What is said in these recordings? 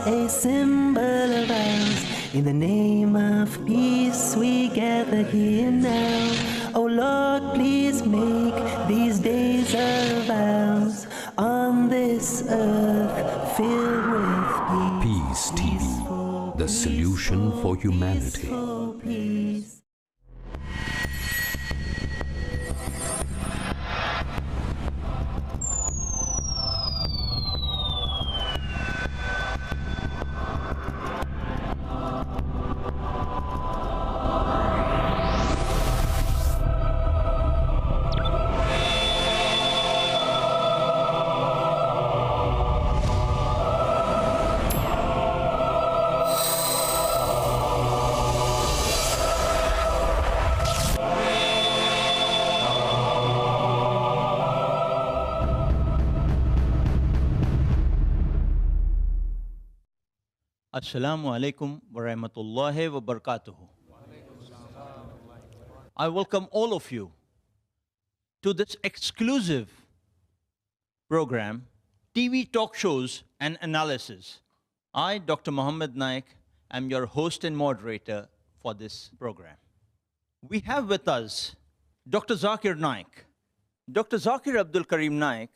a symbol of ours. In the name of peace we gather here now. Oh Lord, please make these days of ours on this earth filled with Peace TV, the solution for humanity. peace. Assalamu alaikum wa rahmatullahi wa barakatuhu. I welcome all of you to this exclusive program, TV talk shows and analysis. I, Dr. Muhammad Naik, am your host and moderator for this program. We have with us Dr. Zakir Naik. Dr. Zakir Abdul Karim Naik,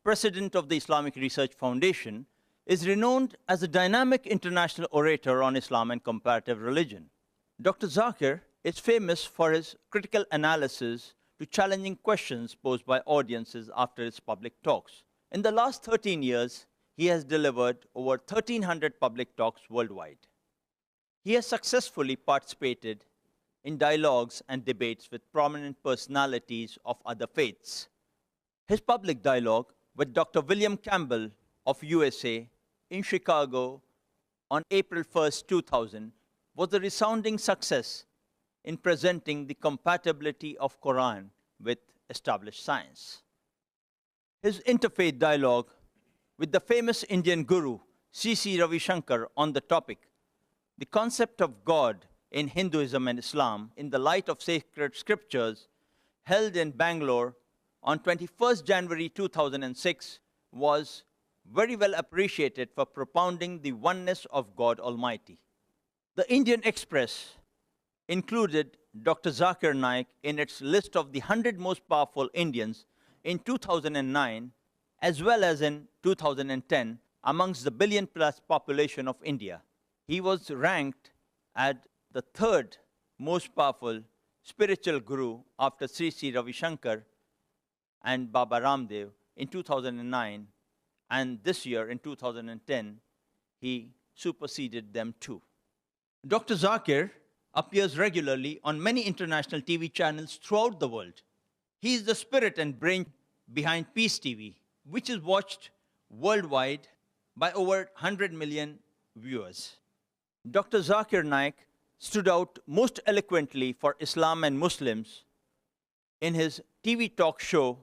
President of the Islamic Research Foundation, is renowned as a dynamic international orator on Islam and comparative religion. Dr. Zakir is famous for his critical analysis to challenging questions posed by audiences after his public talks. In the last 13 years, he has delivered over 1,300 public talks worldwide. He has successfully participated in dialogues and debates with prominent personalities of other faiths. His public dialogue with Dr. William Campbell of USA in Chicago on April 1st, 2000 was a resounding success in presenting the compatibility of Quran with established science. His interfaith dialogue with the famous Indian guru C.C. Ravi Shankar on the topic, the concept of God in Hinduism and Islam in the light of sacred scriptures, held in Bangalore on 21st January 2006, was very well appreciated for propounding the oneness of God Almighty. The Indian Express included Dr. Zakir Naik in its list of the 100 most powerful Indians in 2009, as well as in 2010, amongst the billion-plus population of India. He was ranked at the third most powerful spiritual guru after Sri Sri Ravi Shankar and Baba Ramdev in 2009. And this year, in 2010, he superseded them too. Dr. Zakir appears regularly on many international TV channels throughout the world. He is the spirit and brain behind Peace TV, which is watched worldwide by over 100 million viewers. Dr. Zakir Naik stood out most eloquently for Islam and Muslims in his TV talk show,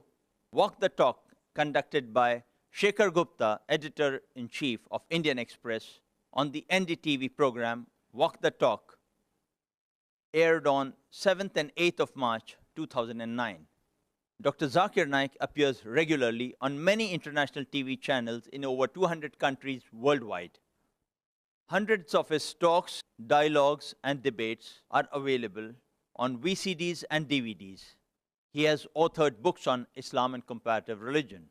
Walk the Talk, conducted by Shekhar Gupta, editor-in-chief of Indian Express, on the NDTV program Walk the Talk, aired on 7th and 8th of March 2009. Dr. Zakir Naik appears regularly on many international TV channels in over 200 countries worldwide. Hundreds of his talks, dialogues, and debates are available on VCDs and DVDs. He has authored books on Islam and comparative religion.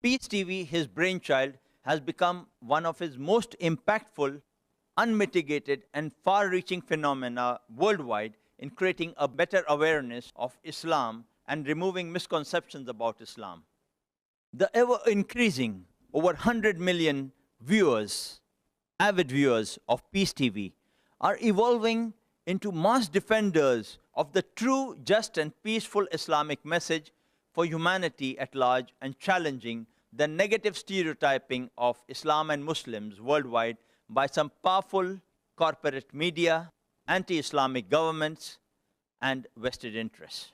Peace TV, his brainchild, has become one of his most impactful, unmitigated, and far-reaching phenomena worldwide in creating a better awareness of Islam and removing misconceptions about Islam. The ever-increasing, over 100 million viewers, avid viewers of Peace TV, are evolving into mass defenders of the true, just, and peaceful Islamic message for humanity at large, and challenging the negative stereotyping of Islam and Muslims worldwide by some powerful corporate media, anti-Islamic governments, and vested interests.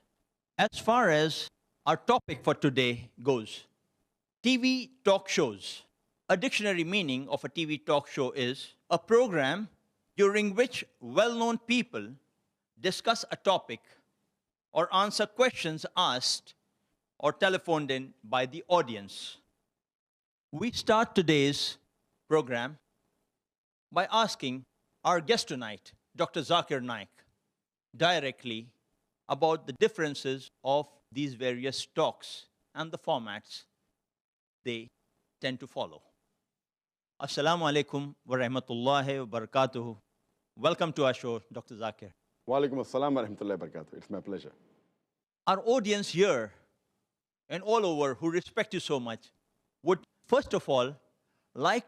As far as our topic for today goes, TV talk shows. A dictionary meaning of a TV talk show is a program during which well-known people discuss a topic or answer questions asked or telephoned in by the audience. We start today's program by asking our guest tonight, Dr. Zakir Naik, directly about the differences of these various talks and the formats they tend to follow. Assalamu alaikum wa rahmatullahi wa barakatuhu. Welcome to our show, Dr. Zakir. Wa alaikum assalam wa rahmatullahi wa barakatuh. It's my pleasure. Our audience here and all over who respect you so much would first of all like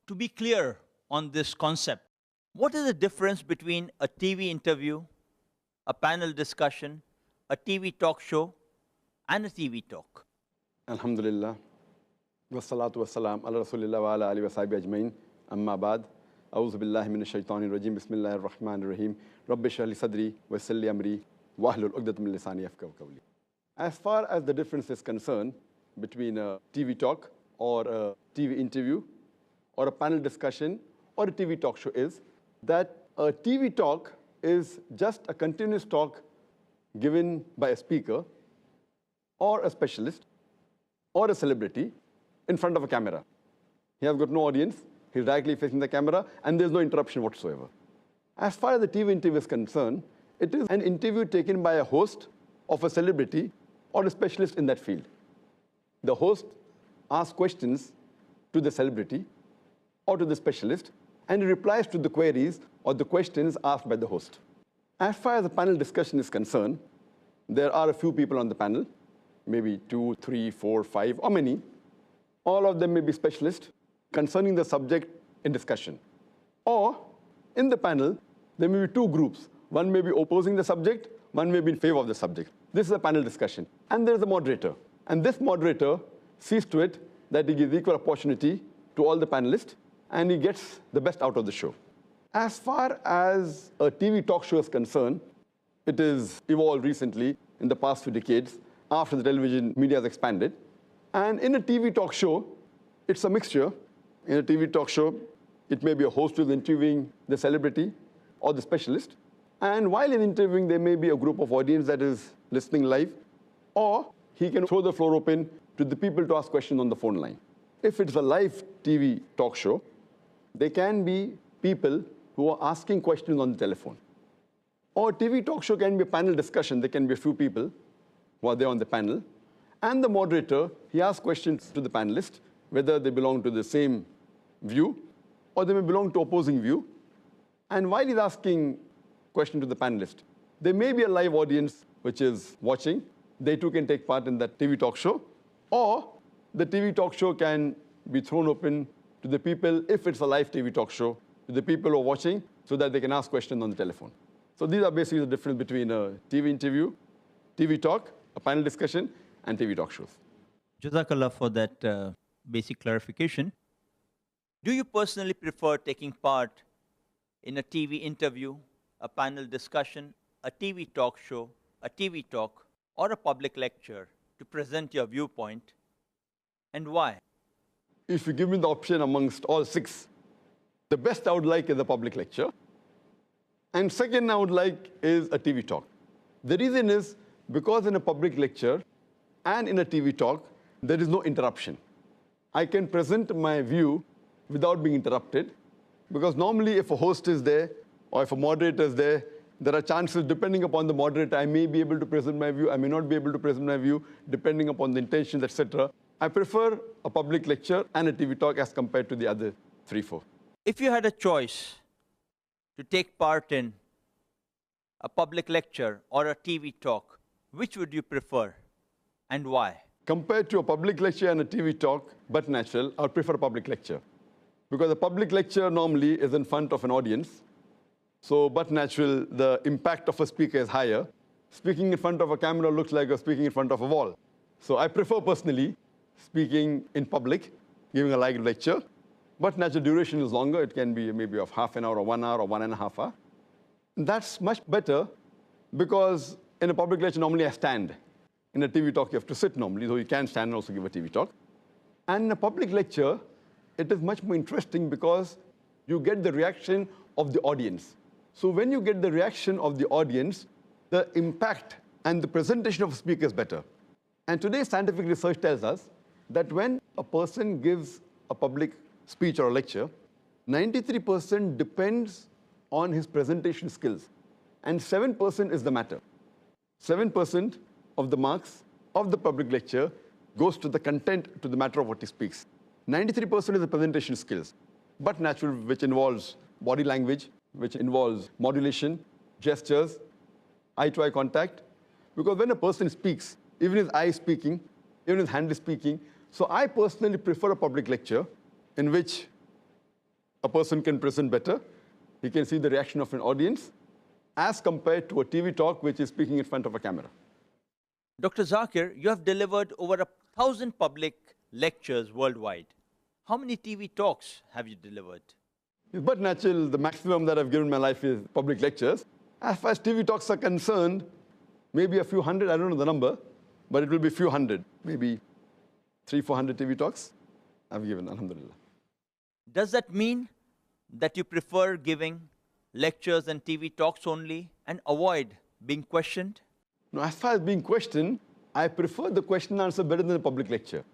to be clear on this concept. What is the difference between a TV interview, a panel discussion, a TV talk show, and a TV talk? Alhamdulillah. Wassalatu wassalam ala rasulillah wa ala alihi wa sahbihi ajmain. Amma ba'd. A'udhu billahi minash shaitanir rajim. Bismillahir rahmanir rahim. Rabbi shrah li sadri wa yassir li amri wahlul 'uqdatam min lisani yafqahu qawli. As far as the difference is concerned between a TV talk or a TV interview or a panel discussion or a TV talk show is that a TV talk is just a continuous talk given by a speaker or a specialist or a celebrity in front of a camera. He has got no audience, he's directly facing the camera, and there's no interruption whatsoever. As far as the TV interview is concerned, it is an interview taken by a host of a celebrity or a specialist in that field. The host asks questions to the celebrity or to the specialist, and he replies to the queries or the questions asked by the host. As far as the panel discussion is concerned, there are a few people on the panel, maybe 2, 3, 4, 5, or many. All of them may be specialists concerning the subject in discussion. Or in the panel, there may be two groups. One may be opposing the subject, one may be in favor of the subject. This is a panel discussion. And there is a moderator. And this moderator sees to it that he gives equal opportunity to all the panelists, and he gets the best out of the show. As far as a TV talk show is concerned, it is evolved recently in the past few decades after the television media has expanded. And in a TV talk show, it's a mixture. In a TV talk show, it may be a host who is interviewing the celebrity or the specialist. And while in interviewing, there may be a group of audience that is listening live, or he can throw the floor open to the people to ask questions on the phone line. If it's a live TV talk show, there can be people who are asking questions on the telephone. Or a TV talk show can be a panel discussion. There can be a few people who are there on the panel. And the moderator, he asks questions to the panelists, whether they belong to the same view or they may belong to opposing view. And while he's asking questions to the panelist, there may be a live audience which is watching. They too can take part in that TV talk show. Or the TV talk show can be thrown open to the people, if it's a live TV talk show, to the people who are watching, so that they can ask questions on the telephone. So these are basically the difference between a TV interview, TV talk, a panel discussion, and TV talk shows. Jazakallah for that basic clarification. Do you personally prefer taking part in a TV interview, a panel discussion, a TV talk show, a TV talk, or a public lecture to present your viewpoint, and why? If you give me the option amongst all 6, the best I would like is a public lecture. And second I would like is a TV talk. The reason is because in a public lecture and in a TV talk, there is no interruption. I can present my view without being interrupted, because normally if a host is there or if a moderator is there, there are chances, depending upon the moderator, I may be able to present my view, I may not be able to present my view, depending upon the intentions, etc. I prefer a public lecture and a TV talk as compared to the other 3, 4. If you had a choice to take part in a public lecture or a TV talk, which would you prefer and why? Compared to a public lecture and a TV talk, but natural, I would prefer a public lecture. Because a public lecture normally is in front of an audience. So, but natural, the impact of a speaker is higher. Speaking in front of a camera looks like you're speaking in front of a wall. So I prefer personally speaking in public, giving a live lecture. But natural duration is longer. It can be maybe of half an hour or 1 hour or 1.5 hours. That's much better because in a public lecture, normally I stand. In a TV talk, you have to sit normally, so you can stand and also give a TV talk. And in a public lecture, it is much more interesting because you get the reaction of the audience. So when you get the reaction of the audience, the impact and the presentation of a speaker is better. And today's scientific research tells us that when a person gives a public speech or a lecture, 93% depends on his presentation skills, and 7% is the matter. 7% of the marks of the public lecture goes to the content, to the matter of what he speaks. 93% is the presentation skills, but natural, which involves body language, which involves modulation, gestures, eye-to-eye contact. Because when a person speaks, even his eye is speaking, even his hand is speaking. So I personally prefer a public lecture in which a person can present better. He can see the reaction of an audience as compared to a TV talk which is speaking in front of a camera. Dr. Zakir, you have delivered over 1,000 public lectures worldwide. How many TV talks have you delivered? But natural, the maximum that I've given in my life is public lectures. As far as TV talks are concerned, maybe a few hundred, I don't know the number, but it will be a few hundred, maybe 300-400 TV talks I've given, alhamdulillah. Does that mean that you prefer giving lectures and TV talks only and avoid being questioned? No, as far as being questioned, I prefer the question answer better than a public lecture.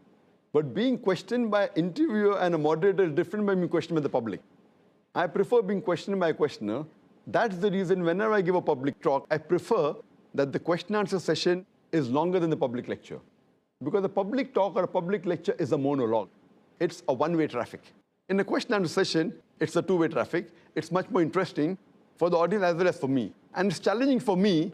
But being questioned by an interviewer and a moderator is different from being questioned by the public. I prefer being questioned by a questioner. That's the reason whenever I give a public talk, I prefer that the question answer session is longer than the public lecture. Because a public talk or a public lecture is a monologue. It's a one-way traffic. In a question answer session, it's a two-way traffic. It's much more interesting for the audience as well as for me. And it's challenging for me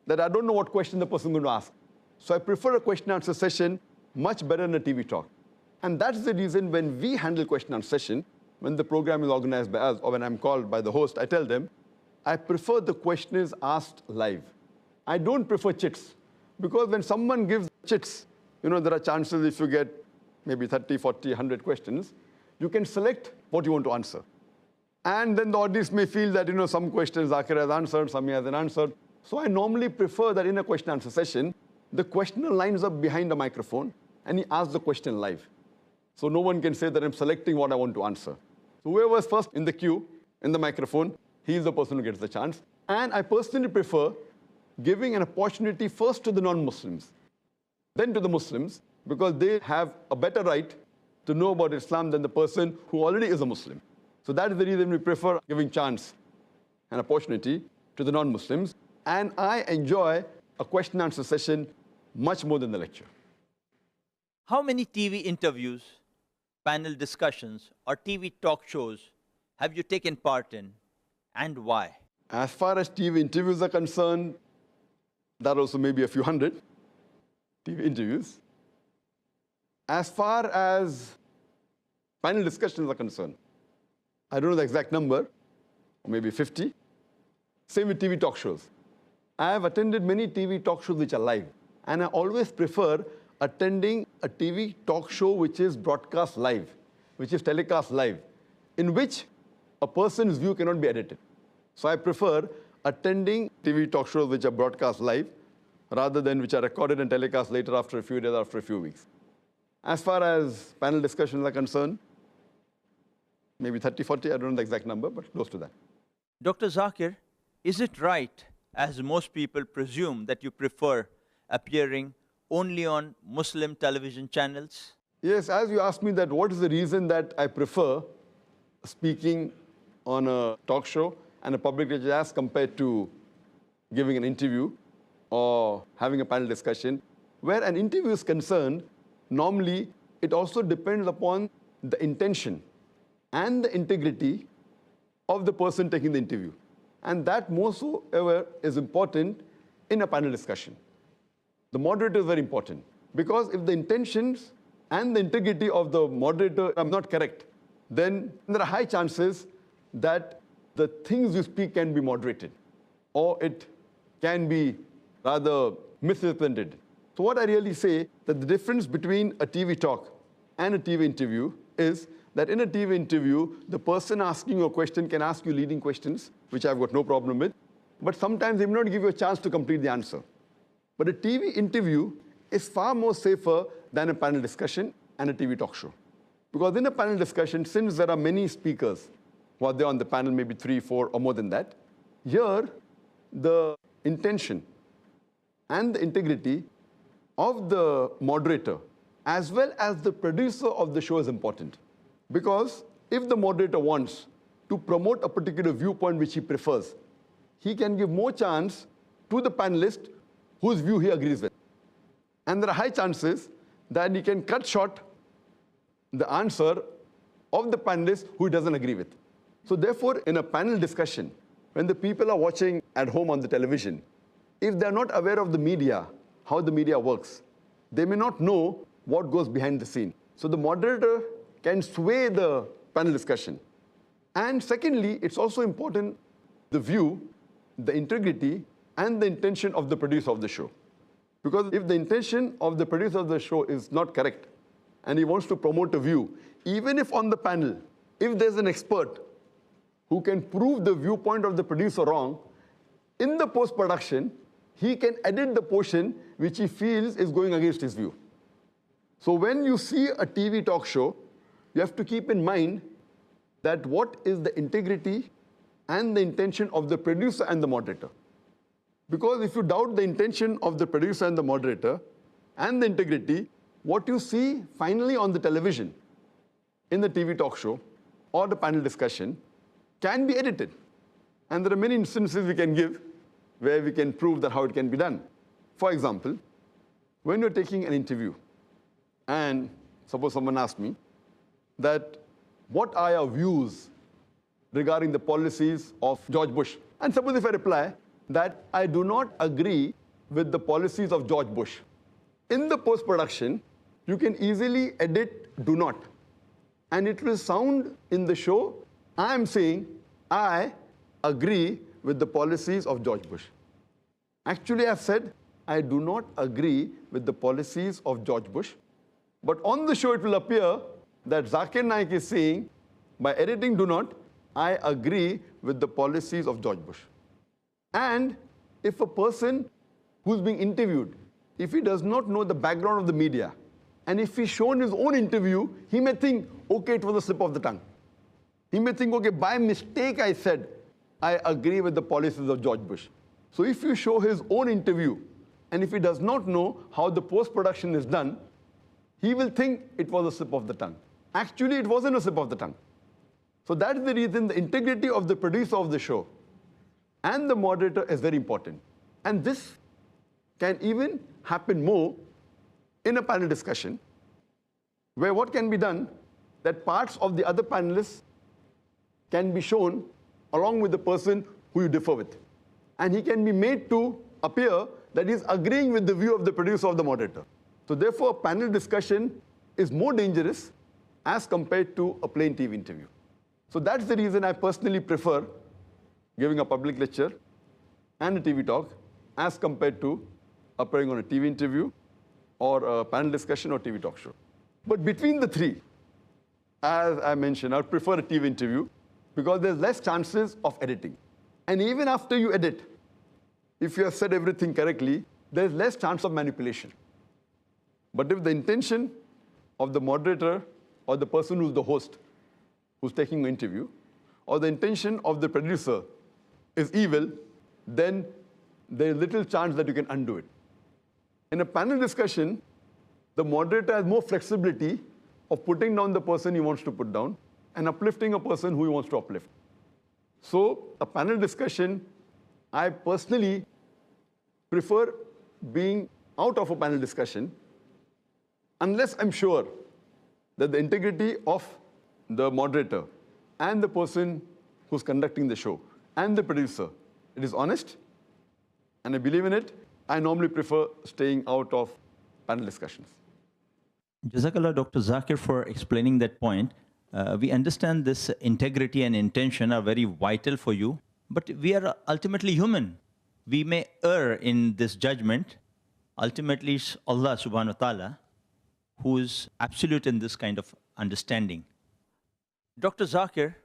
that I don't know what question the person is going to ask. So I prefer a question answer session much better than a TV talk. And that's the reason when we handle question answer session, when the program is organized by us or when I'm called by the host, I tell them, I prefer the question is asked live. I don't prefer chits. Because when someone gives chits, there are chances if you get maybe 30, 40, 100 questions, you can select what you want to answer. And then the audience may feel that, some questions Zakir has answered, some he hasn't answered. So I normally prefer that in a question answer session, the questioner lines up behind the microphone and he asks the question live. So no one can say that I'm selecting what I want to answer. So whoever's first in the queue, in the microphone, he is the person who gets the chance. And I personally prefer giving an opportunity first to the non-Muslims, then to the Muslims, because they have a better right to know about Islam than the person who already is a Muslim. So that is the reason we prefer giving chance and opportunity to the non-Muslims. And I enjoy a question answer session much more than the lecture. How many TV interviews, panel discussions, or TV talk shows have you taken part in, and why? As far as TV interviews are concerned, that also may be a few hundred TV interviews. As far as panel discussions are concerned, I don't know the exact number, or maybe 50. Same with TV talk shows. I have attended many TV talk shows which are live, and I always prefer attending a TV talk show which is broadcast live, which is telecast live, in which a person's view cannot be edited. So I prefer attending TV talk shows which are broadcast live rather than which are recorded and telecast later after a few days, after a few weeks. As far as panel discussions are concerned, maybe 30, 40, I don't know the exact number, but close to that. Dr. Zakir, is it right, as most people presume, that you prefer appearing only on Muslim television channels? Yes, as you asked me that what is the reason that I prefer speaking on a talk show and a public lecture as compared to giving an interview or having a panel discussion. Where an interview is concerned, normally it also depends upon the intention and the integrity of the person taking the interview. And that most so ever is important in a panel discussion. The moderator is very important, because if the intentions and the integrity of the moderator are not correct, then there are high chances that the things you speak can be moderated, or it can be rather misrepresented. So what I really say, that the difference between a TV talk and a TV interview is that in a TV interview, the person asking you a question can ask you leading questions, which I've got no problem with, but sometimes they may not give you a chance to complete the answer. But a TV interview is far more safer than a panel discussion and a TV talk show. Because in a panel discussion, since there are many speakers who are there on the panel, maybe 3, 4, or more than that, here the intention and the integrity of the moderator as well as the producer of the show is important. Because if the moderator wants to promote a particular viewpoint which he prefers, he can give more chance to the panelist whose view he agrees with. And there are high chances that he can cut short the answer of the panelist who he doesn't agree with. So therefore, in a panel discussion, when the people are watching at home on the television, if they're not aware of the media, how the media works, they may not know what goes behind the scene. So the moderator can sway the panel discussion. And secondly, it's also important the view, the integrity, and the intention of the producer of the show. Because if the intention of the producer of the show is not correct, and he wants to promote a view, even if on the panel, if there's an expert who can prove the viewpoint of the producer wrong, in the post-production, he can edit the portion which he feels is going against his view. So when you see a TV talk show, you have to keep in mind that what is the integrity and the intention of the producer and the moderator. Because if you doubt the intention of the producer and the moderator and the integrity, what you see finally on the television, in the TV talk show or the panel discussion, can be edited. And there are many instances we can give where we can prove that how it can be done. For example, when you're taking an interview, and suppose someone asked me that, what are your views regarding the policies of George Bush? And suppose if I reply that I do not agree with the policies of George Bush. In the post-production, you can easily edit do not. And it will sound in the show, I am saying, I agree with the policies of George Bush. Actually, I've said, I do not agree with the policies of George Bush. But on the show, it will appear that Zakir Naik is saying, by editing do not, I agree with the policies of George Bush. And if a person who's being interviewed, if he does not know the background of the media, and if he's shown his own interview, he may think, okay, it was a slip of the tongue. He may think, okay, by mistake I said, I agree with the policies of George Bush. So if you show his own interview, and if he does not know how the post-production is done, he will think it was a slip of the tongue. Actually, it wasn't a slip of the tongue. So that's the reason the integrity of the producer of the show and the moderator is very important. And this can even happen more in a panel discussion, where what can be done, that parts of the other panelists can be shown along with the person who you differ with. And he can be made to appear that he's agreeing with the view of the producer of the moderator. So therefore, a panel discussion is more dangerous as compared to a plain TV interview. So that's the reason I personally prefer giving a public lecture and a TV talk as compared to appearing on a TV interview or a panel discussion or TV talk show. But between the three, as I mentioned, I would prefer a TV interview because there's less chances of editing. And even after you edit, if you have said everything correctly, there's less chance of manipulation. But if the intention of the moderator or the person who's the host, who's taking the interview, or the intention of the producer is evil, then there's little chance that you can undo it. In a panel discussion, the moderator has more flexibility of putting down the person he wants to put down and uplifting a person who he wants to uplift. So a panel discussion, I personally prefer being out of a panel discussion unless I'm sure that the integrity of the moderator and the person who's conducting the show and the producer, it is honest, and I believe in it. I normally prefer staying out of panel discussions. Jazakallah, Dr. Zakir, for explaining that point. We understand this integrity and intention are very vital for you, but we are ultimately human. We may err in this judgment. Ultimately, it's Allah subhanahu wa ta'ala who is absolute in this kind of understanding. Dr. Zakir,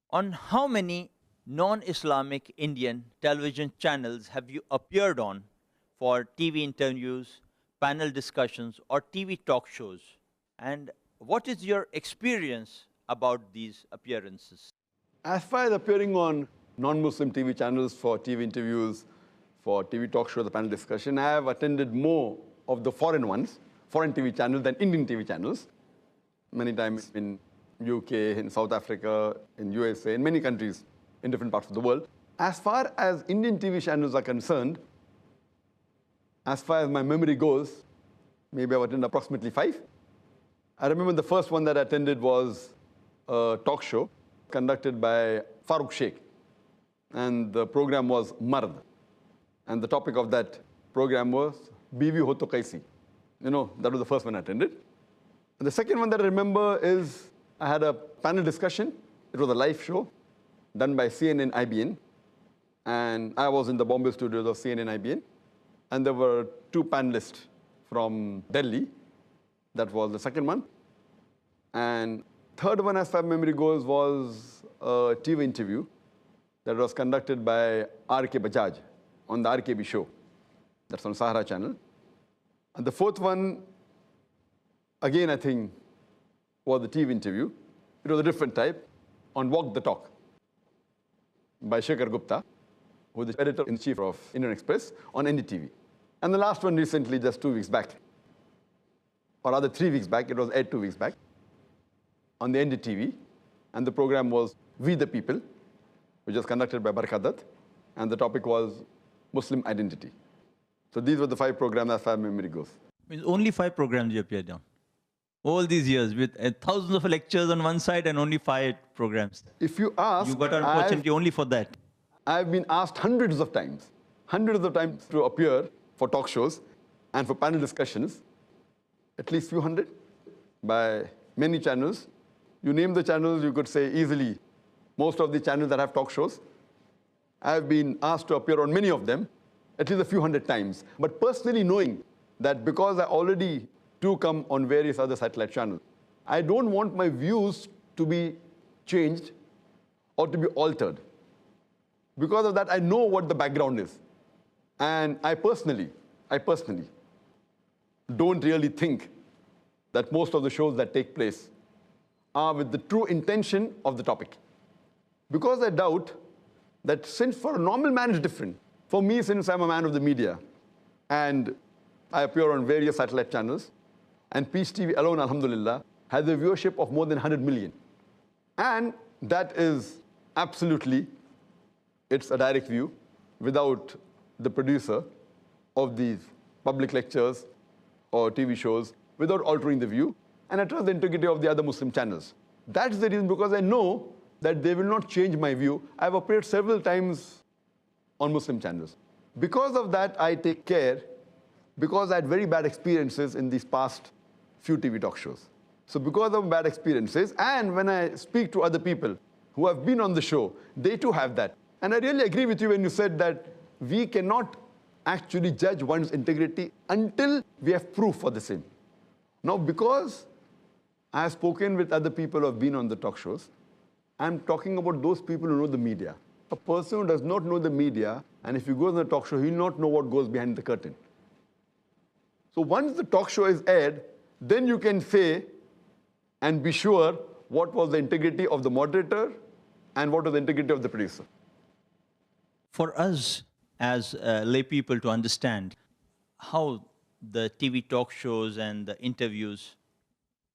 on how many non-Islamic Indian television channels have you appeared on for TV interviews, panel discussions, or TV talk shows? And what is your experience about these appearances? As far as appearing on non-Muslim TV channels for TV interviews, for TV talk shows, the panel discussion, I have attended more of the foreign ones, foreign TV channels than Indian TV channels. Many times in UK, in South Africa, in USA, in many countries, in different parts of the world. As far as Indian TV channels are concerned, as far as my memory goes, maybe I've attended approximately 5. I remember the first one that I attended was a talk show conducted by Farooq Sheikh. And the program was Mard. And the topic of that program was Biwi Ho To Kaisi. You know, that was the first one I attended. And the second one that I remember is I had a panel discussion. It was a live show done by CNN IBN. And I was in the Bombay studios of CNN IBN. And there were 2 panelists from Delhi. That was the second one. And third one, as far as memory goes, was a TV interview that was conducted by R.K. Bajaj on the RKB show. That's on Sahara channel. And the fourth one, again, I think, was the TV interview. It was a different type, on Walk the Talk by Shekhar Gupta, who is the editor-in-chief of Indian Express on NDTV. And the last one recently, just 2 weeks back, or rather 3 weeks back, it was aired 2 weeks back, on the NDTV. And the program was We the People, which was conducted by Barkadat. And the topic was Muslim identity. So these were the 5 programs as far as memory goes. Means only 5 programs you appeared on. All these years with thousands of lectures on one side and only 5 programs. If you ask, You got an opportunity only for that. I've been asked hundreds of times to appear for talk shows and for panel discussions, at least few hundred, by many channels. You name the channels, you could say easily most of the channels that have talk shows. I've been asked to appear on many of them, at least a few hundred times. But personally knowing that because I already do come on various other satellite channels, I don't want my views to be changed or to be altered. Because of that, I know what the background is. And I personally don't really think that most of the shows that take place are with the true intention of the topic. Because I doubt that since for a normal man it's different. For me, since I'm a man of the media, and I appear on various satellite channels, and Peace TV alone, alhamdulillah, has a viewership of more than 100 million. And that is absolutely, it's a direct view without the producer of these public lectures or TV shows, without altering the view, and I trust the integrity of the other Muslim channels. That's the reason, because I know that they will not change my view. I've appeared several times on Muslim channels. Because of that, I take care, because I had very bad experiences in these past few TV talk shows. So because of bad experiences, and when I speak to other people who have been on the show, they too have that. And I really agree with you when you said that we cannot actually judge one's integrity until we have proof for the same. Now, because I have spoken with other people who have been on the talk shows, I'm talking about those people who know the media. A person who does not know the media, and if he goes on a talk show, he'll not know what goes behind the curtain. So once the talk show is aired, then you can say and be sure what was the integrity of the moderator and what was the integrity of the producer. For us as lay people to understand how the TV talk shows and the interviews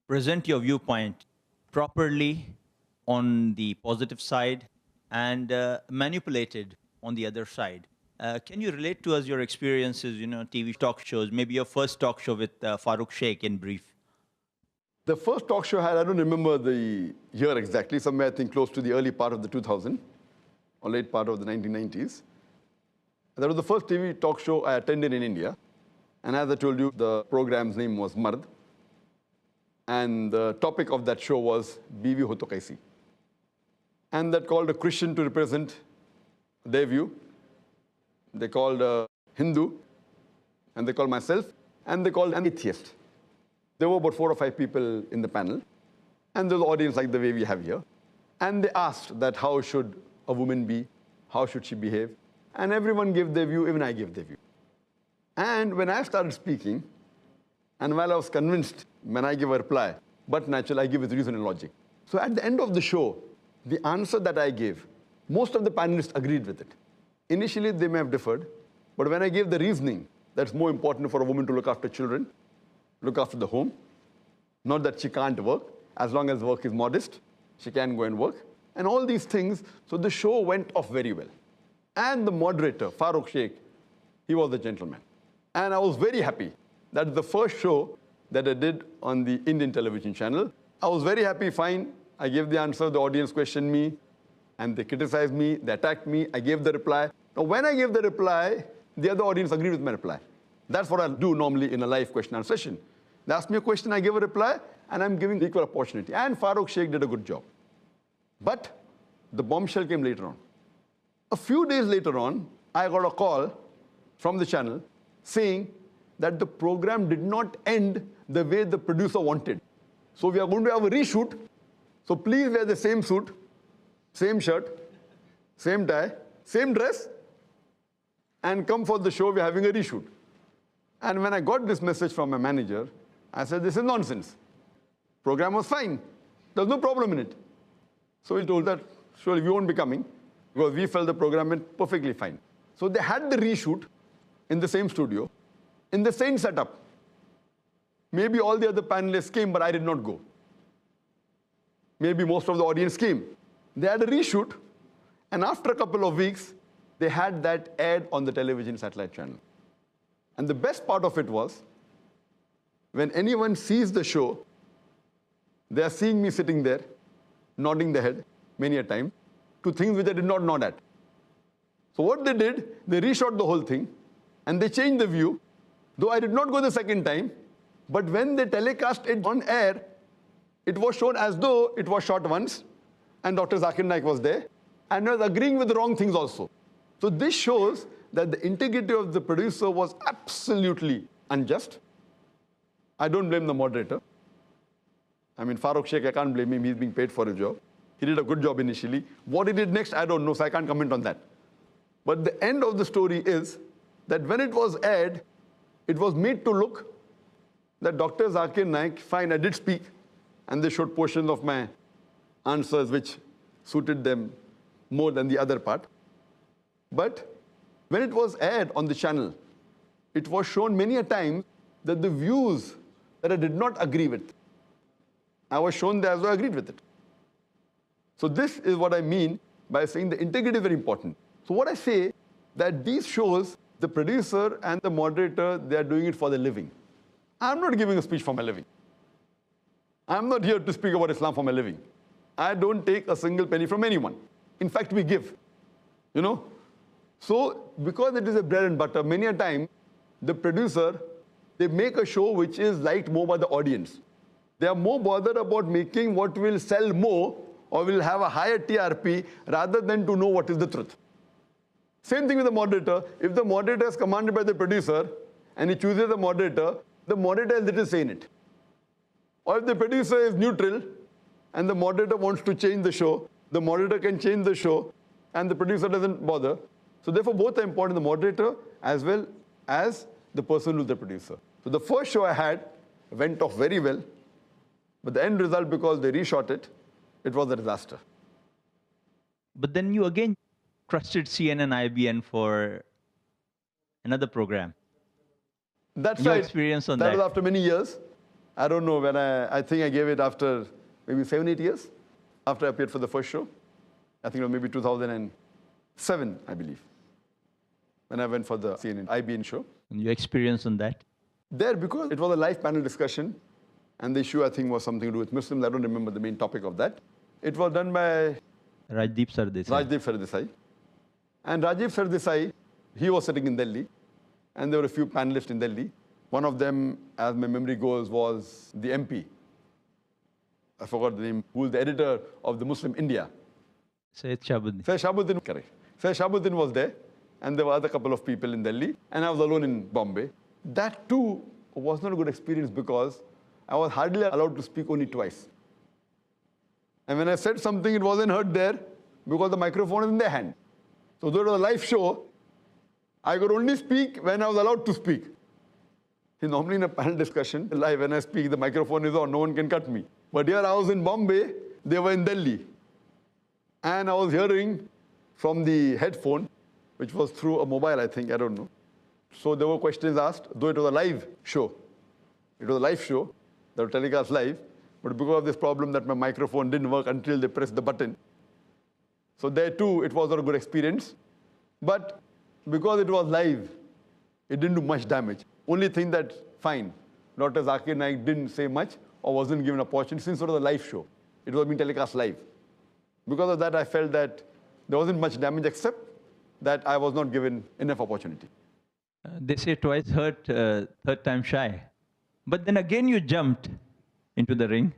present your viewpoint properly on the positive side and manipulated on the other side. Can you relate to us your experiences, TV talk shows, maybe your first talk show with Farooq Sheikh in brief? The first talk show I had, I don't remember the year exactly, somewhere I think close to the early part of the 2000s or late part of the 1990s. That was the first TV talk show I attended in India. And as I told you, the program's name was Mard. And the topic of that show was Biwi Ho To Kaisi. And that called a Christian to represent their view. They called a Hindu, and they called myself, and they called an atheist. There were about 4 or 5 people in the panel, and there was an audience like the way we have here. And they asked that how should a woman be, how should she behave, and everyone gave their view, even I gave their view. And when I started speaking, and while I was convinced when I give a reply, but naturally I give with reason and logic. So at the end of the show, the answer that I gave, most of the panelists agreed with it. Initially, they may have differed, but when I gave the reasoning, that's more important for a woman to look after children, look after the home, not that she can't work, as long as work is modest, she can go and work. And all these things, so the show went off very well. And the moderator, Farooq Sheikh, he was a gentleman. And I was very happy that the first show that I did on the Indian television channel, I was very happy, fine. I gave the answer, the audience questioned me, and they criticized me, they attacked me, I gave the reply. Now, when I gave the reply, the other audience agreed with my reply. That's what I do normally in a live question and answer session. They asked me a question, I give a reply, and I'm giving equal opportunity. And Farooq Sheikh did a good job. But the bombshell came later on. A few days later on, I got a call from the channel saying that the program did not end the way the producer wanted. So we are going to have a reshoot. So please wear the same suit, same shirt, same tie, same dress, and come for the show. We're having a reshoot. And when I got this message from my manager, I said, this is nonsense. Program was fine. There's no problem in it. So he told that, surely we won't be coming, because we felt the program went perfectly fine. So they had the reshoot in the same studio, in the same setup. Maybe all the other panelists came, but I did not go. Maybe most of the audience came. They had a reshoot, and after a couple of weeks, they had that aired on the television satellite channel. And the best part of it was, when anyone sees the show, they are seeing me sitting there, nodding the head many a time, to things which I did not nod at. So what they did, they reshot the whole thing, and they changed the view, though I did not go the second time, but when they telecast it on air, it was shown as though it was shot once, and Dr. Zakir Naik was there, and was agreeing with the wrong things also. So this shows that the integrity of the producer was absolutely unjust. I don't blame the moderator. I mean, Farooq Sheikh, I can't blame him. He's being paid for his job. He did a good job initially. What he did next, I don't know, so I can't comment on that. But the end of the story is that when it was aired, it was made to look that Dr. Zakir Naik, fine, I did speak, and they showed portions of my answers which suited them more than the other part. But when it was aired on the channel, it was shown many a time that the views that I did not agree with, I was shown that as though I agreed with it. So this is what I mean by saying the integrity is very important. So what I say, that these shows, the producer and the moderator, they are doing it for the living. I'm not giving a speech for my living. I'm not here to speak about Islam for my living. I don't take a single penny from anyone. In fact, we give, you know. So because it is a bread and butter, many a time, the producer, they make a show which is liked more by the audience. They are more bothered about making what will sell more or will have a higher TRP rather than to know what is the truth. Same thing with the moderator. If the moderator is commanded by the producer and he chooses the moderator has little say in it. Or if the producer is neutral and the moderator wants to change the show, the moderator can change the show and the producer doesn't bother. So therefore, both are important, the moderator as well as the person who's the producer. So the first show I had went off very well, but the end result, because they reshot it, it was a disaster. But then you again trusted CNN IBN for another program. That's Your right. experience on that that. was after many years. I don't know when I think I gave it after maybe 7-8 years after I appeared for the first show. I think it was maybe 2007, I believe, when I went for the CNN IBN show. And your experience on that? There, because it was a live panel discussion, and the issue, I think, was something to do with Muslims. I don't remember the main topic of that. It was done by Rajdeep Sardesai. Rajdeep Sardesai. And Rajdeep Sardesai, he was sitting in Delhi, and there were a few panelists in Delhi. One of them, as my memory goes, was the MP. I forgot the name, who was the editor of the Muslim India. Syed Shahabuddin. Syed Shahabuddin, correct. Syed Shahabuddin was there, and there were other couple of people in Delhi, and I was alone in Bombay. That too was not a good experience because I was hardly allowed to speak only twice. And when I said something, it wasn't heard there because the microphone is in their hand. So though it was a live show, I could only speak when I was allowed to speak. See, normally in a panel discussion, live, when I speak, the microphone is on, no one can cut me. But here I was in Bombay, they were in Delhi. And I was hearing from the headphone, which was through a mobile, I think, I don't know. So there were questions asked, though it was a live show. It was a live show that was telecast live. But because of this problem that my microphone didn't work until they pressed the button. So there too, it was not a good experience. But because it was live, it didn't do much damage. Only thing that, fine, Dr. Zakir Naik didn't say much or wasn't given an opportunity since it was a live show. It was being telecast live. Because of that, I felt that there wasn't much damage except that I was not given enough opportunity. They say twice hurt, third time shy. But then again you jumped into the ring.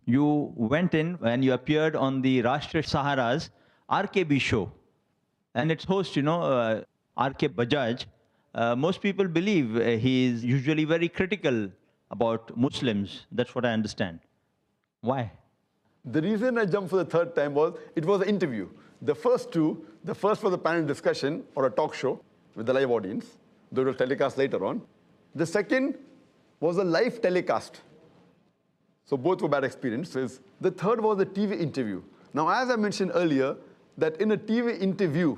You went in and you appeared on the Rashtriya Sahara's RKB show. And its host, RK Bajaj, most people believe he is usually very critical about Muslims. That's what I understand. Why? The reason I jumped for the third time was, it was an interview. The first two, the first was a panel discussion or a talk show with the live audience. They will telecast later on. The second was a live telecast. So both were bad experiences. The third was a TV interview. Now, as I mentioned earlier, that in a TV interview,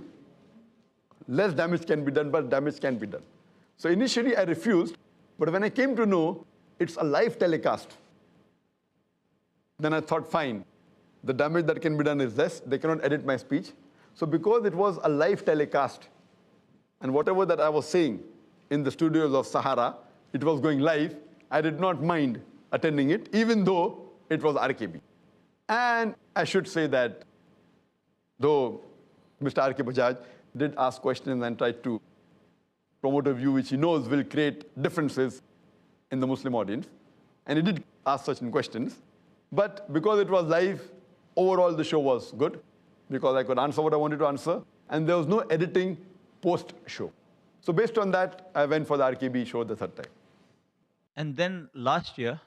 less damage can be done, but damage can be done. So initially I refused, but when I came to know it's a live telecast, then I thought, fine, the damage that can be done is less. They cannot edit my speech. So because it was a live telecast, and whatever that I was saying in the studios of Sahara, it was going live, I did not mind attending it, even though it was RKB. And I should say that though Mr. RK Bajaj did ask questions and tried to promote a view which he knows will create differences in the Muslim audience, and he did ask certain questions, but because it was live, overall the show was good, because I could answer what I wanted to answer, and there was no editing post-show. So based on that, I went for the RKB show the third time. And then last year,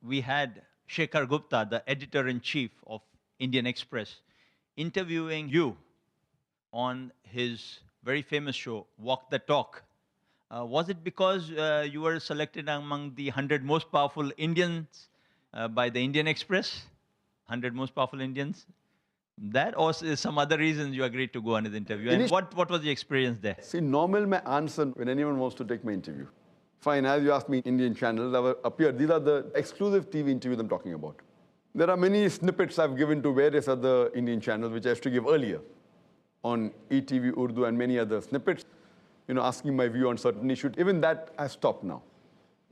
we had Shekhar Gupta, the editor-in-chief of Indian Express, interviewing you on his very famous show, Walk the Talk. Was it because you were selected among the 100 most powerful Indians by the Indian Express? 100 most powerful Indians? That, or is some other reasons you agreed to go on his interview? And what was the experience there? See, normal my answer when anyone wants to take my interview. Fine, as you asked me, Indian channels have appeared. These are the exclusive TV interviews I'm talking about. There are many snippets I've given to various other Indian channels, which I used to give earlier on ETV Urdu and many other snippets, asking my view on certain issues. Even that has stopped now.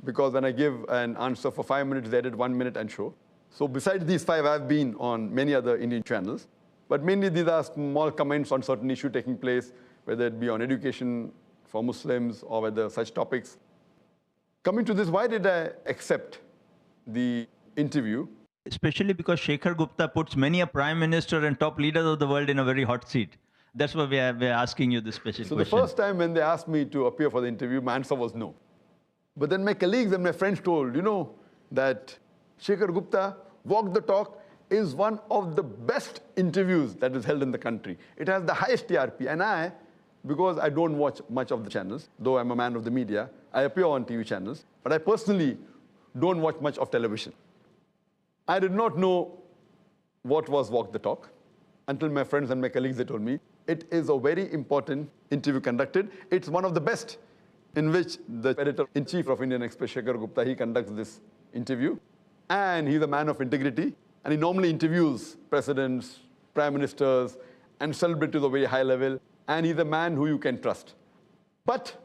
Because when I give an answer for 5 minutes, they edit 1 minute and show. So besides these 5, I've been on many other Indian channels. But mainly these are small comments on certain issue taking place, whether it be on education for Muslims or whether such topics. Coming to this, why did I accept the interview? Especially because Shekhar Gupta puts many a prime minister and top leaders of the world in a very hot seat. That's why we're asking you this special question. So the first time when they asked me to appear for the interview, my answer was no. But then my colleagues and my friends told, that Shekhar Gupta, Walk the Talk, is one of the best interviews that is held in the country. It has the highest TRP. And I, because I don't watch much of the channels, though I'm a man of the media, I appear on TV channels, but I personally don't watch much of television. I did not know what was Walk the Talk until my friends and my colleagues, they told me, it is a very important interview conducted. It's one of the best in which the editor-in-chief of Indian Express, Shekhar Gupta, he conducts this interview. And he's a man of integrity. And he normally interviews presidents, prime ministers, and celebrities at a very high level. And he's a man who you can trust. But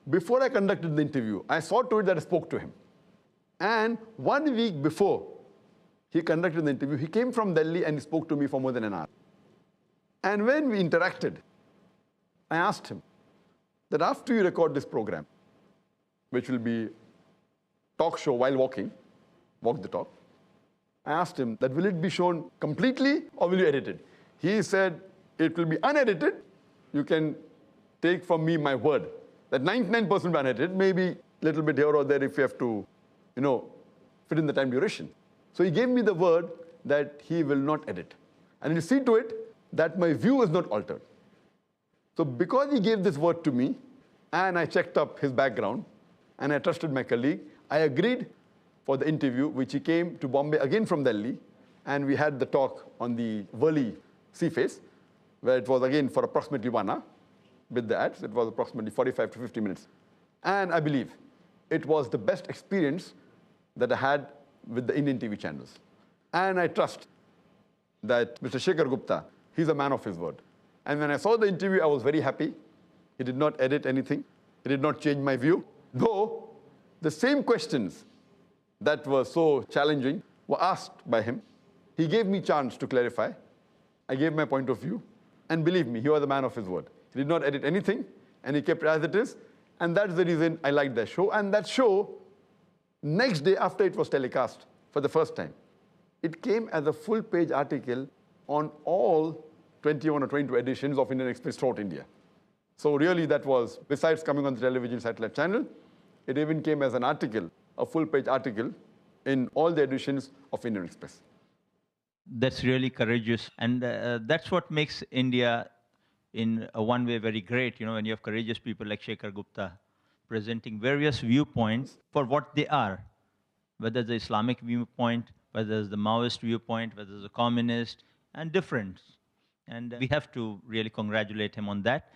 before I conducted the interview, I saw to it that I spoke to him. And 1 week before he conducted the interview, he came from Delhi and he spoke to me for more than an hour. And when we interacted, I asked him that after you record this program, which will be talk show while walking, Walk the Talk, I asked him that will it be shown completely or will you edit it? He said it will be unedited. You can take from me my word that 99% unedited, maybe a little bit here or there if you have to, fit in the time duration. So he gave me the word that he will not edit. And he'll see to it that my view is not altered. So because he gave this word to me, and I checked up his background, and I trusted my colleague, I agreed for the interview, which he came to Bombay again from Delhi, and we had the talk on the Worli sea face, where it was again for approximately 1 hour. With the ads, it was approximately 45 to 50 minutes. And I believe it was the best experience that I had with the Indian TV channels. And I trust that Mr. Shekhar Gupta, he's a man of his word. And when I saw the interview, I was very happy. He did not edit anything. He did not change my view. Though the same questions that were so challenging were asked by him, he gave me chance to clarify. I gave my point of view. And believe me, he was a man of his word. He did not edit anything, and he kept it as it is. And that's the reason I liked that show. And that show, next day after it was telecast for the first time, it came as a full-page article on all 21 or 22 editions of Indian Express throughout India. So really that was, besides coming on the television satellite channel, it even came as an article, a full-page article in all the editions of Indian Express. That's really courageous. And that's what makes India, in one way, very great. You know, when you have courageous people like Shekhar Gupta presenting various viewpoints for what they are, whether the Islamic viewpoint, whether it's the Maoist viewpoint, whether it's the communist, and different. And we have to really congratulate him on that.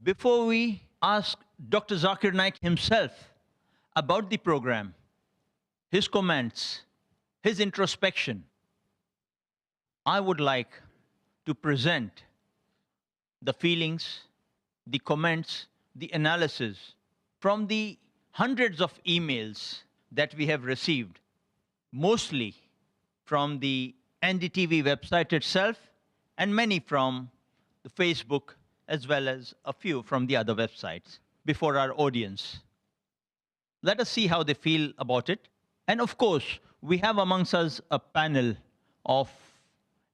Before we ask Dr. Zakir Naik himself about the program, his comments, his introspection, I would like to present the feelings, the comments, the analysis from the hundreds of emails that we have received, mostly from the NDTV website itself, and many from the Facebook, as well as a few from the other websites, before our audience. Let us see how they feel about it. And of course, we have amongst us a panel of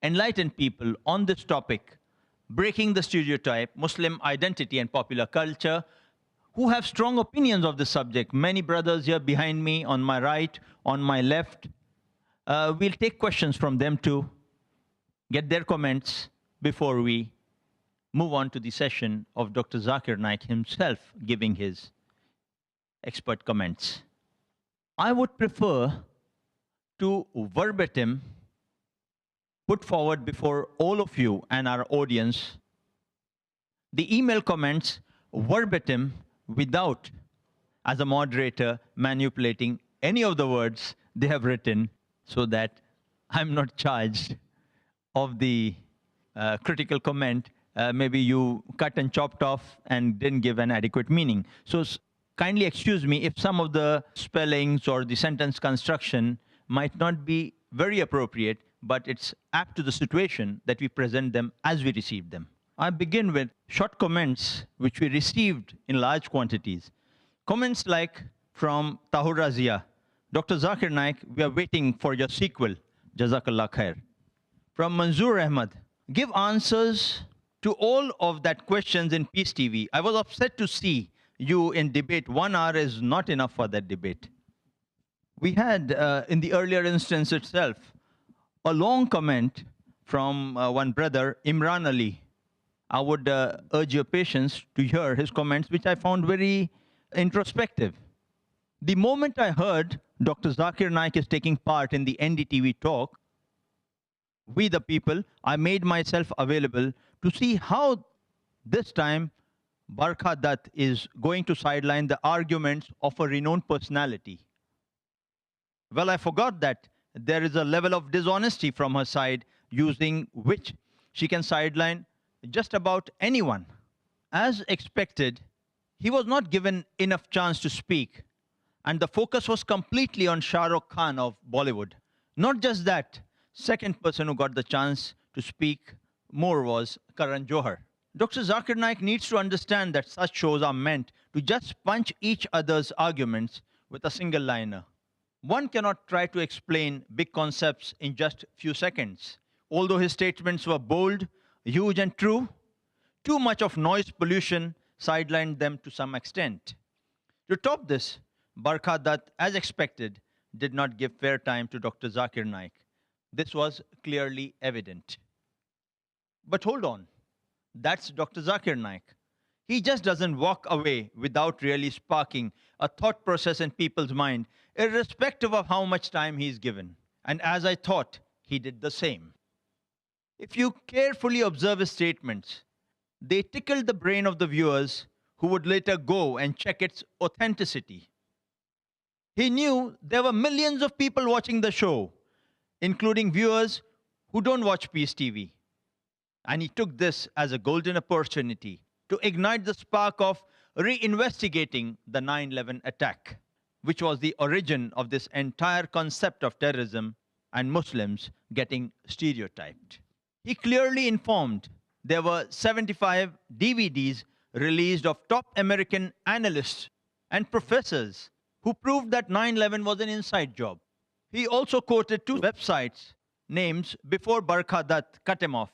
enlightened people on this topic, breaking the stereotype, Muslim identity and popular culture, who have strong opinions of the subject. Many brothers here behind me, on my right, on my left. We'll take questions from them too, get their comments before we move on to the session of Dr. Zakir Naik himself giving his expert comments. I would prefer to verbatim put forward before all of you and our audience the email comments verbatim without, as a moderator, manipulating any of the words they have written, so that I'm not charged of the critical comment. Maybe you cut and chopped off and didn't give an adequate meaning. So kindly excuse me if some of the spellings or the sentence construction might not be very appropriate, but it's apt to the situation that we present them as we receive them. I begin with short comments which we received in large quantities. Comments like from Tahur Razia, Dr. Zakir Naik, we are waiting for your sequel, Jazakallah Khair. From Manzoor Ahmad, give answers to all of that questions in Peace TV. I was upset to see you in debate. 1 hour is not enough for that debate. We had, in the earlier instance itself, a long comment from one brother, Imran Ali. I would urge your patience to hear his comments, which I found very introspective. The moment I heard Dr. Zakir Naik is taking part in the NDTV talk, We the People, I made myself available to see how this time Barkha Dutt is going to sideline the arguments of a renowned personality. Well, I forgot that there is a level of dishonesty from her side using which she can sideline just about anyone. As expected, he was not given enough chance to speak, and the focus was completely on Shah Rukh Khan of Bollywood. Not just that, second person who got the chance to speak more was Karan Johar. Dr. Zakir Naik needs to understand that such shows are meant to just punch each other's arguments with a single liner. One cannot try to explain big concepts in just few seconds. Although his statements were bold, huge and true, too much of noise pollution sidelined them to some extent. To top this, Barkha Dutt, as expected, did not give fair time to Dr. Zakir Naik. This was clearly evident. But hold on, that's Dr. Zakir Naik. He just doesn't walk away without really sparking a thought process in people's mind, irrespective of how much time he's given. And as I thought, he did the same. If you carefully observe his statements, they tickled the brain of the viewers who would later go and check its authenticity. He knew there were millions of people watching the show, including viewers who don't watch Peace TV. And he took this as a golden opportunity to ignite the spark of reinvestigating the 9/11 attack, which was the origin of this entire concept of terrorism and Muslims getting stereotyped. He clearly informed there were 75 DVDs released of top American analysts and professors who proved that 9/11 was an inside job. He also quoted two websites' names before Barkhadat cut him off.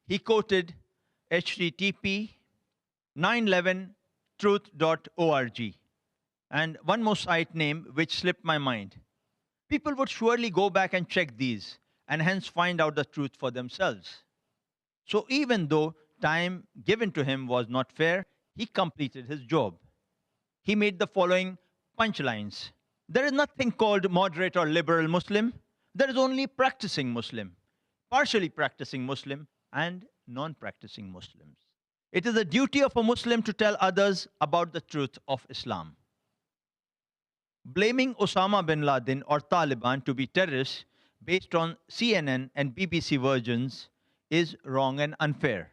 He quoted http 911truth.org and one more site name which slipped my mind. People would surely go back and check these and hence find out the truth for themselves. So even though time given to him was not fair, he completed his job. He made the following punchlines. There is nothing called moderate or liberal Muslim. There is only practicing Muslim, partially practicing Muslim, and non-practicing Muslims. It is the duty of a Muslim to tell others about the truth of Islam. Blaming Osama bin Laden or Taliban to be terrorists based on CNN and BBC versions is wrong and unfair.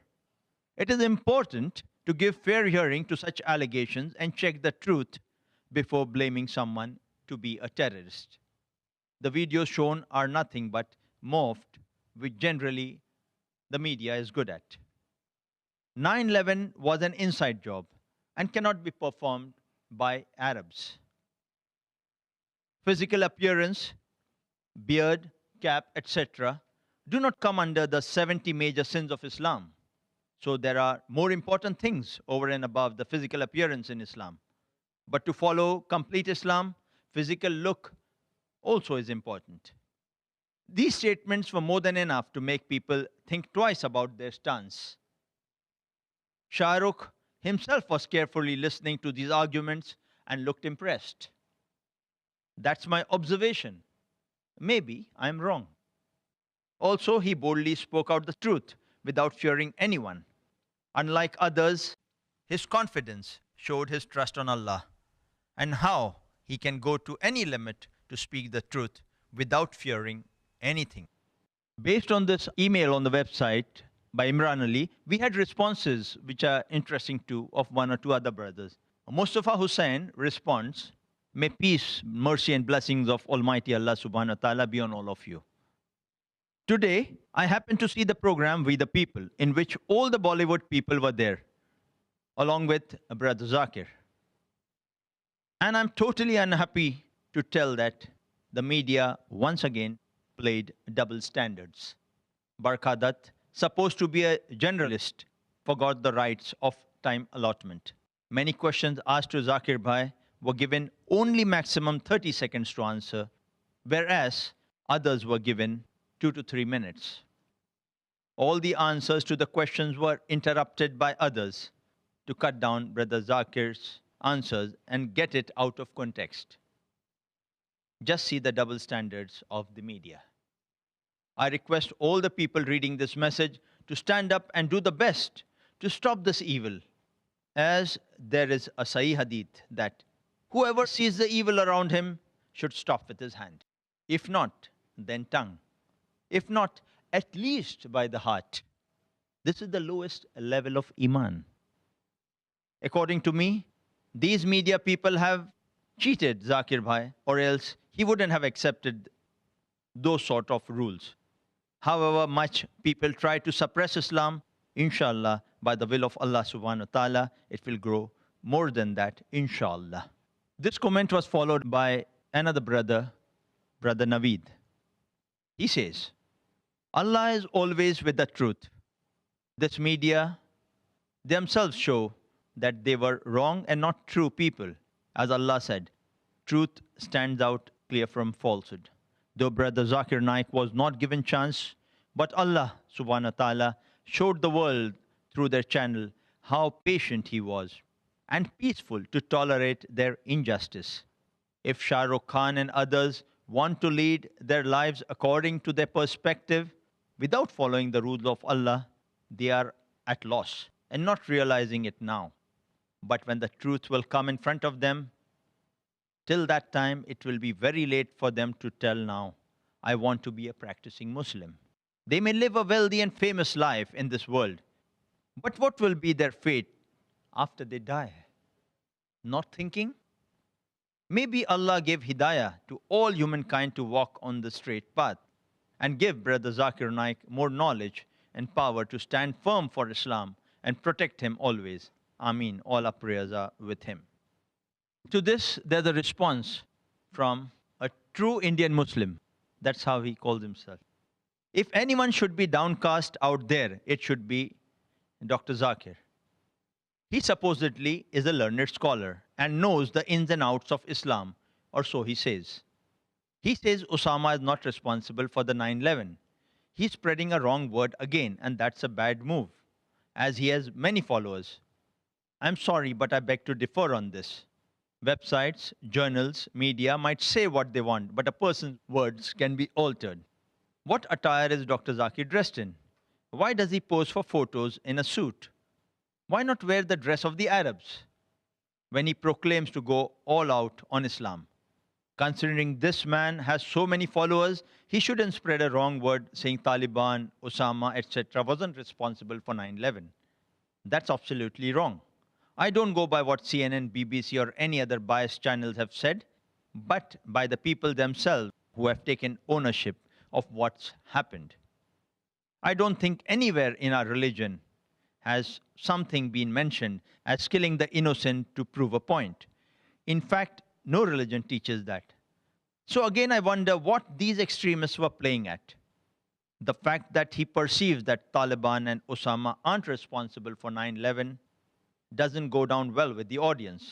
It is important to give fair hearing to such allegations and check the truth before blaming someone to be a terrorist. The videos shown are nothing but morphed, which generally the media is good at. 9/11 was an inside job and cannot be performed by Arabs. Physical appearance, beard, cap, etc., do not come under the 70 major sins of Islam. So there are more important things over and above the physical appearance in Islam. But to follow complete Islam, physical look also is important. These statements were more than enough to make people think twice about their stance. Shah Rukh himself was carefully listening to these arguments and looked impressed. That's my observation. Maybe I'm wrong. Also, he boldly spoke out the truth without fearing anyone. Unlike others, his confidence showed his trust on Allah and how he can go to any limit to speak the truth without fearing anything. Based on this email on the website by Imran Ali, we had responses which are interesting too of one or two other brothers. Mustafa Hussain responds, "May peace, mercy and blessings of Almighty Allah subhanahu wa ta'ala be on all of you. Today, I happened to see the program We the People, in which all the Bollywood people were there, along with Brother Zakir. And I'm totally unhappy to tell that the media once again played double standards. Barkhadat, supposed to be a generalist, forgot the rights of time allotment. Many questions asked to Zakir Bhai were given only maximum 30 seconds to answer, whereas others were given 2 to 3 minutes. All the answers to the questions were interrupted by others to cut down Brother Zakir's answers and get it out of context. Just see the double standards of the media. I request all the people reading this message to stand up and do the best to stop this evil, as there is a Sahih Hadith that whoever sees the evil around him should stop with his hand. If not, then tongue. If not, at least by the heart. This is the lowest level of Iman. According to me, these media people have cheated Zakir Bhai, or else he wouldn't have accepted those sort of rules. However much people try to suppress Islam, inshallah, by the will of Allah subhanahu wa ta'ala, it will grow more than that, inshallah. This comment was followed by another brother, Brother Naveed. He says, Allah is always with the truth. This media themselves show that they were wrong and not true people. As Allah said, truth stands out clear from falsehood. Though Brother Zakir Naik was not given chance, but Allah subhanahu wa ta'ala showed the world through their channel how patient he was and peaceful to tolerate their injustice. If Shah Rukh Khan and others want to lead their lives according to their perspective without following the rules of Allah, they are at loss and not realizing it now. But when the truth will come in front of them, Till that time, it will be very late for them to tell now, I want to be a practicing Muslim. They may live a wealthy and famous life in this world, but what will be their fate after they die? Not thinking? Maybe Allah gave hidayah to all humankind to walk on the straight path and give Brother Zakir Naik more knowledge and power to stand firm for Islam and protect him always. Ameen. All our prayers are with him. To this, there's a response from a true Indian Muslim. That's how he calls himself. If anyone should be downcast out there, it should be Dr. Zakir. He supposedly is a learned scholar and knows the ins and outs of Islam, or so he says. He says Osama is not responsible for the 9/11. He's spreading a wrong word again, and that's a bad move, as he has many followers. I'm sorry, but I beg to differ on this. Websites, journals, media might say what they want, but a person's words can be altered. What attire is Dr. Zakir dressed in? Why does he pose for photos in a suit? Why not wear the dress of the Arabs when he proclaims to go all out on Islam? Considering this man has so many followers, he shouldn't spread a wrong word saying Taliban, Osama, etc. wasn't responsible for 9/11. That's absolutely wrong. I don't go by what CNN, BBC, or any other biased channels have said, but by the people themselves who have taken ownership of what's happened. I don't think anywhere in our religion has something been mentioned as killing the innocent to prove a point. In fact, no religion teaches that. So again, I wonder what these extremists were playing at. The fact that he perceives that Taliban and Osama aren't responsible for 9/11 doesn't go down well with the audience.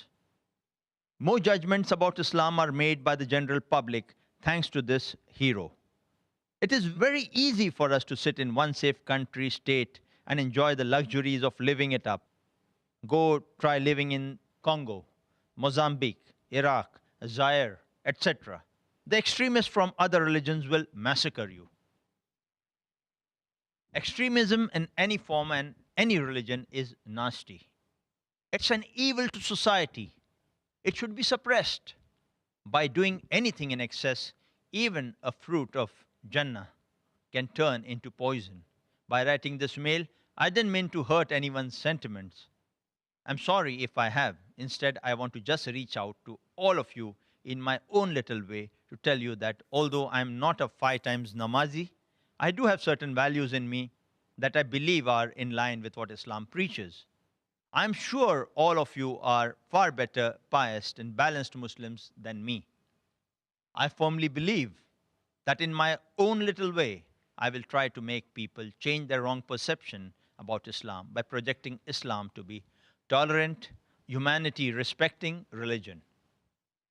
More judgments about Islam are made by the general public thanks to this hero. It is very easy for us to sit in one safe country, state, and enjoy the luxuries of living it up. Go try living in Congo, Mozambique, Iraq, Zaire, etc. The extremists from other religions will massacre you. Extremism in any form and any religion is nasty. It's an evil to society. It should be suppressed. By doing anything in excess, even a fruit of Jannah can turn into poison. By writing this mail, I didn't mean to hurt anyone's sentiments. I'm sorry if I have. Instead, I want to just reach out to all of you in my own little way to tell you that although I'm not a 5 times namazi, I do have certain values in me that I believe are in line with what Islam preaches. I'm sure all of you are far better pious and balanced Muslims than me. I firmly believe that in my own little way, I will try to make people change their wrong perception about Islam by projecting Islam to be tolerant, humanity-respecting religion.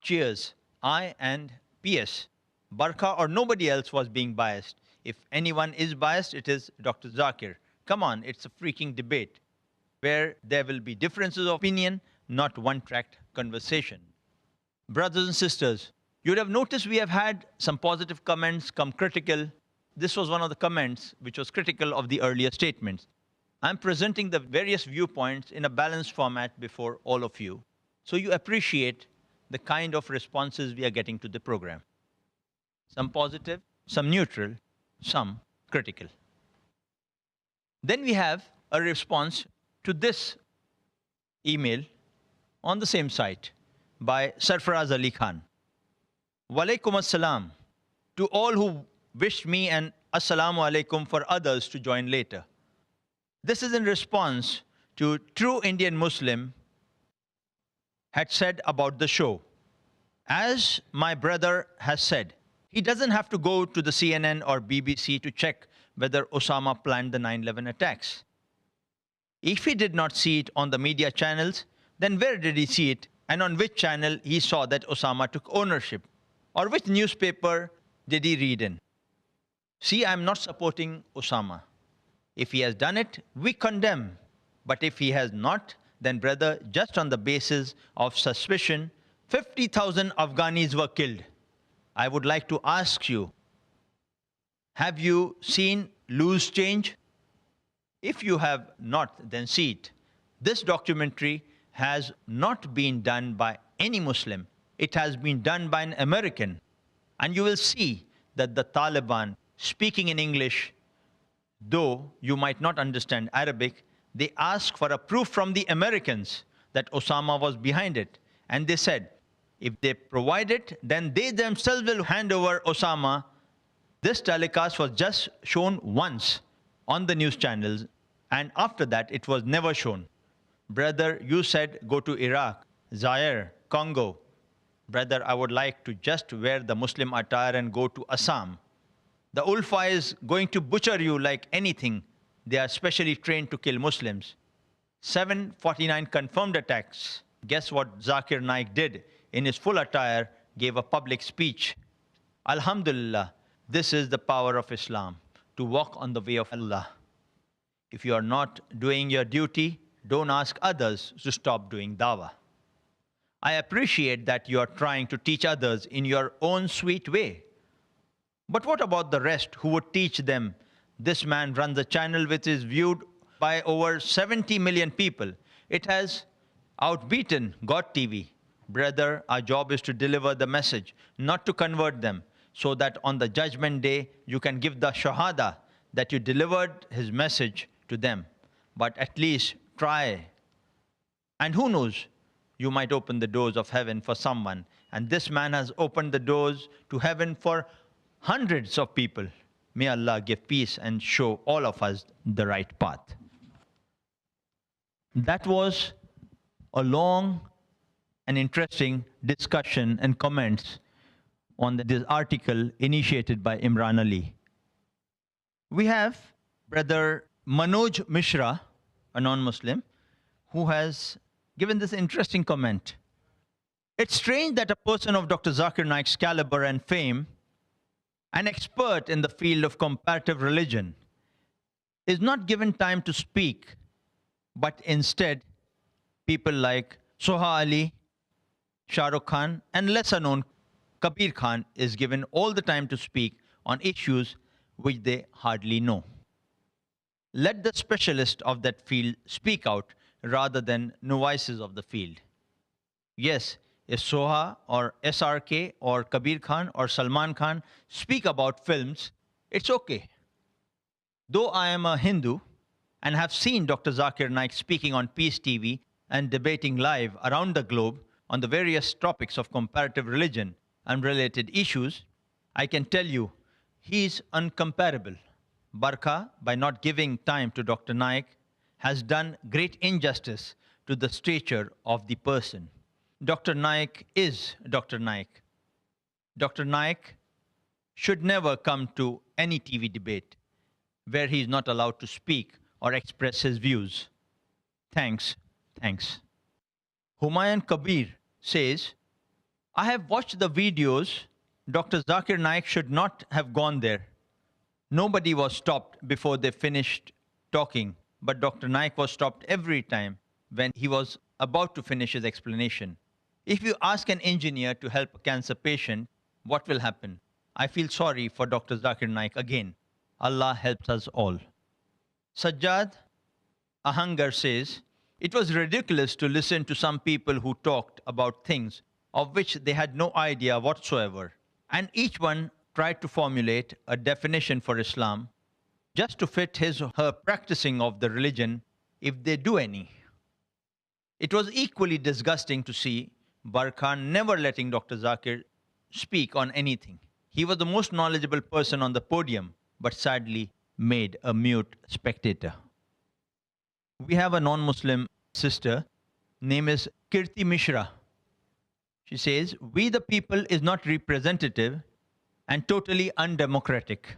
Cheers. I and P.S. Barkha or nobody else was being biased. If anyone is biased, it is Dr. Zakir. Come on, it's a freaking debate where there will be differences of opinion, not one-tracked conversation. Brothers and sisters, you would have noticed we have had some positive comments, some critical. This was one of the comments which was critical of the earlier statements. I'm presenting the various viewpoints in a balanced format before all of you, so you appreciate the kind of responses we are getting to the program. Some positive, some neutral, some critical. Then we have a response to this email on the same site by Sarfaraz Ali Khan. Walaikum assalam to all who wished me and assalamu alaikum for others to join later. This is in response to true Indian Muslim had said about the show. As my brother has said, he doesn't have to go to the CNN or BBC to check whether Osama planned the 9/11 attacks. If he did not see it on the media channels, then where did he see it and on which channel he saw that Osama took ownership? Or which newspaper did he read in? See, I'm not supporting Osama. If he has done it, we condemn. But if he has not, then brother, just on the basis of suspicion, 50,000 Afghanis were killed. I would like to ask you, have you seen Loose Change? If you have not, then see it. This documentary has not been done by any Muslim. it has been done by an American. And you will see that the Taliban, speaking in English, though you might not understand Arabic, they asked for a proof from the Americans that Osama was behind it. And they said, if they provide it, then they themselves will hand over Osama. This telecast was just shown once on the news channels, and after that, it was never shown. Brother, you said go to Iraq, Zaire, Congo. Brother, I would like to just wear the Muslim attire and go to Assam. The Ulfa is going to butcher you like anything. They are specially trained to kill Muslims. 749 confirmed attacks. Guess what Zakir Naik did? In his full attire, gave a public speech. Alhamdulillah, this is the power of Islam, to walk on the way of Allah. If you are not doing your duty, don't ask others to stop doing dawah. I appreciate that you are trying to teach others in your own sweet way. But what about the rest who would teach them? This man runs a channel which is viewed by over 70 million people. It has outbeaten God TV. Brother, our job is to deliver the message, not to convert them, so that on the judgment day, you can give the shahada that you delivered his message to them. But at least try. And who knows, you might open the doors of heaven for someone. And this man has opened the doors to heaven for hundreds of people. May Allah give peace and show all of us the right path. That was a long and interesting discussion and comments on this article initiated by Imran Ali. We have Brother Manoj Mishra, a non-Muslim, who has given this interesting comment. It's strange that a person of Dr. Zakir Naik's caliber and fame, an expert in the field of comparative religion, is not given time to speak, but instead people like Soha Ali, Shah Rukh Khan, and lesser known Kabir Khan is given all the time to speak on issues which they hardly know. Let the specialist of that field speak out rather than novices of the field. Yes, if Soha or SRK or Kabir Khan or Salman Khan speak about films, it's okay. Though I am a Hindu and have seen Dr. Zakir Naik speaking on Peace TV and debating live around the globe on the various topics of comparative religion and related issues, I can tell you he is uncomparable. Barkha, by not giving time to Dr. Naik, has done great injustice to the stature of the person. Dr. Naik is Dr. Naik. Dr. Naik should never come to any TV debate where he is not allowed to speak or express his views. Thanks. Thanks. Humayun Kabir says, I have watched the videos. Dr. Zakir Naik should not have gone there. Nobody was stopped before they finished talking, but Dr. Naik was stopped every time when he was about to finish his explanation. If you ask an engineer to help a cancer patient, what will happen? I feel sorry for Dr. Zakir Naik again. Allah helps us all. Sajjad Ahangar says, it was ridiculous to listen to some people who talked about things of which they had no idea whatsoever, and each one tried to formulate a definition for Islam just to fit his or her practicing of the religion, if they do any. It was equally disgusting to see Barkha never letting Dr. Zakir speak on anything. He was the most knowledgeable person on the podium, but sadly made a mute spectator. We have a non-Muslim sister, name is Kirti Mishra. She says, we the people is not representative and totally undemocratic.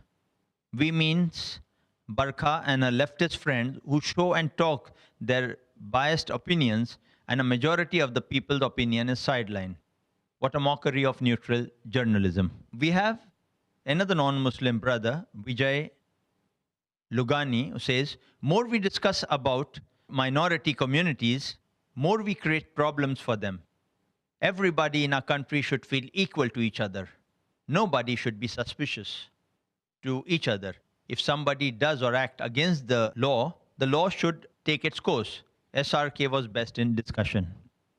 We means Barkha and her leftist friends who show and talk their biased opinions, and a majority of the people's opinion is sidelined. What a mockery of neutral journalism. We have another non-Muslim brother, Vijay Lugani, who says, more we discuss about minority communities, more we create problems for them. Everybody in our country should feel equal to each other. Nobody should be suspicious to each other. If somebody does or act against the law should take its course. SRK was best in discussion.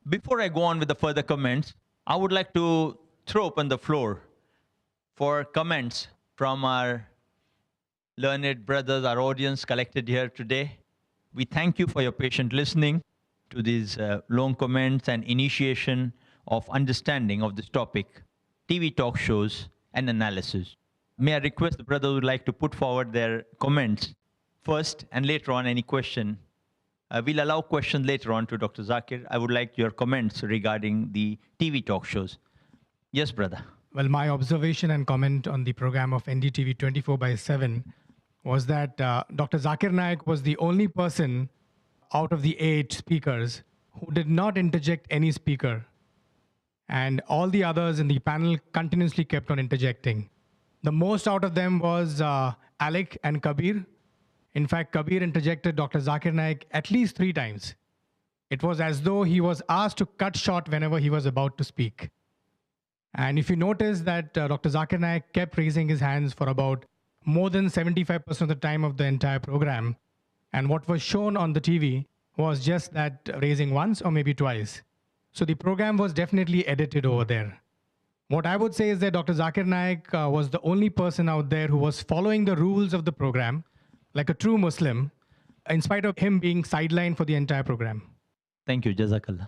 Before I go on with the further comments, I would like to throw open the floor for comments from our learned brothers, our audience collected here today. We thank you for your patient listening to these long comments and initiation of understanding of this topic, TV talk shows and analysis. May I request the brothers who would like to put forward their comments first, and later on any question. We'll allow questions later on to Dr. Zakir. I would like your comments regarding the TV talk shows. Yes, brother. Well, my observation and comment on the program of NDTV 24/7 was that Dr. Zakir Naik was the only person out of the 8 speakers who did not interject any speaker. And all the others in the panel continuously kept on interjecting. The most out of them was Alec and Kabir. In fact, Kabir interjected Dr. Zakir Naik at least 3 times. It was as though he was asked to cut short whenever he was about to speak. And if you notice that Dr. Zakir Naik kept raising his hands for about more than 75% of the time of the entire program. And what was shown on the TV was just that raising once or maybe twice. So the program was definitely edited over there. What I would say is that Dr. Zakir Naik was the only person out there who was following the rules of the program like a true Muslim, in spite of him being sidelined for the entire program. Thank you. Jazakallah.